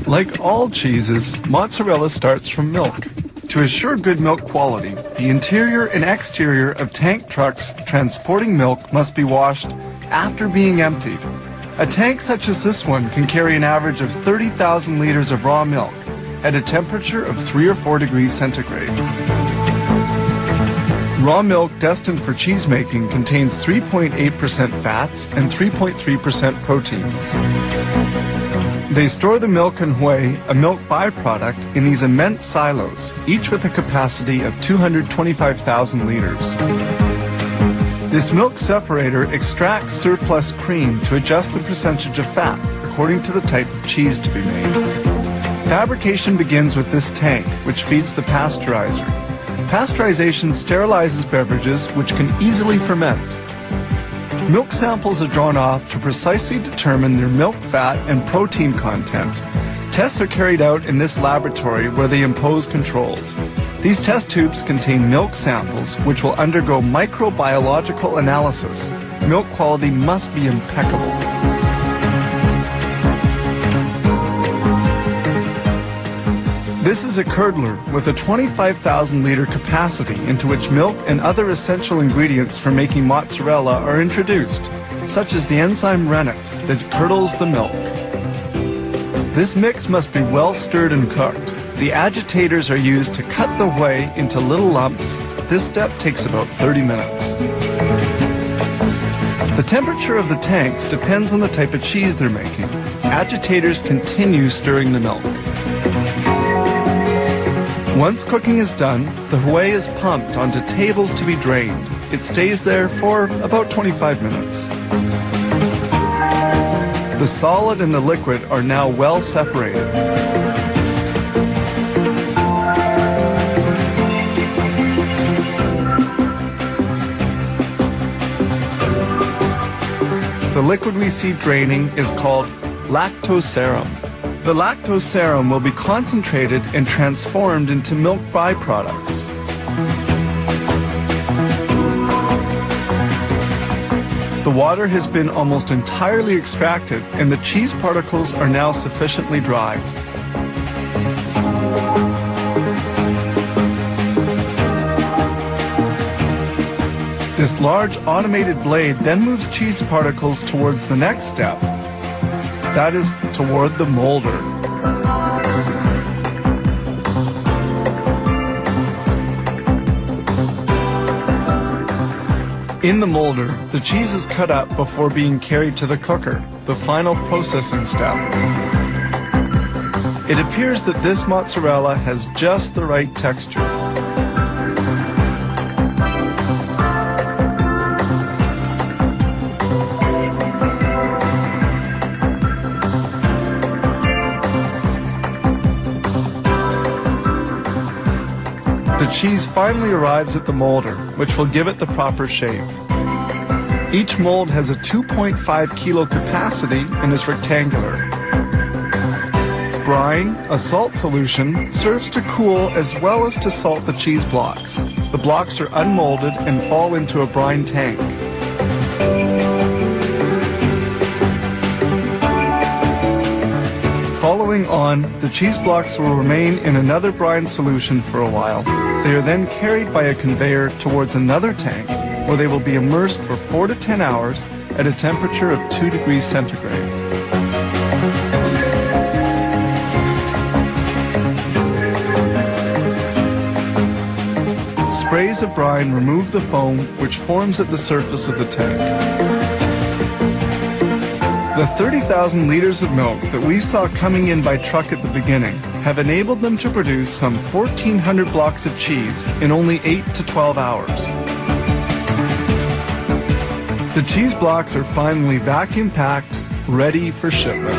Like all cheeses, mozzarella starts from milk. To assure good milk quality, the interior and exterior of tank trucks transporting milk must be washed after being emptied. A tank such as this one can carry an average of 30,000 liters of raw milk at a temperature of 3 or 4 degrees centigrade. Raw milk destined for cheese making contains 3.8% fats and 3.3% proteins. They store the milk and whey, a milk byproduct, in these immense silos, each with a capacity of 225,000 liters. This milk separator extracts surplus cream to adjust the percentage of fat according to the type of cheese to be made. Fabrication begins with this tank, which feeds the pasteurizer. Pasteurization sterilizes beverages which can easily ferment. Milk samples are drawn off to precisely determine their milk fat and protein content. Tests are carried out in this laboratory where they impose controls. These test tubes contain milk samples which will undergo microbiological analysis. Milk quality must be impeccable. This is a curdler with a 25,000 liter capacity into which milk and other essential ingredients for making mozzarella are introduced, such as the enzyme rennet that curdles the milk. This mix must be well stirred and cooked. The agitators are used to cut the whey into little lumps. This step takes about 30 minutes. The temperature of the tanks depends on the type of cheese they're making. Agitators continue stirring the milk. Once cooking is done, the whey is pumped onto tables to be drained. It stays there for about 25 minutes. The solid and the liquid are now well separated. The liquid we see draining is called lactose serum. The lactose serum will be concentrated and transformed into milk byproducts. The water has been almost entirely extracted and the cheese particles are now sufficiently dry. This large automated blade then moves cheese particles towards the next step. That is, toward the molder. In the molder, the cheese is cut up before being carried to the cooker, the final processing step. It appears that this mozzarella has just the right texture. The cheese finally arrives at the molder, which will give it the proper shape. Each mold has a 2.5 kilo capacity and is rectangular. Brine, a salt solution, serves to cool as well as to salt the cheese blocks. The blocks are unmolded and fall into a brine tank. Following on, the cheese blocks will remain in another brine solution for a while. They are then carried by a conveyor towards another tank, where they will be immersed for 4 to 10 hours at a temperature of 2 degrees centigrade. Sprays of brine remove the foam which forms at the surface of the tank. The 30,000 liters of milk that we saw coming in by truck at the beginning have enabled them to produce some 1,400 blocks of cheese in only 8 to 12 hours. The cheese blocks are finally vacuum packed, ready for shipment.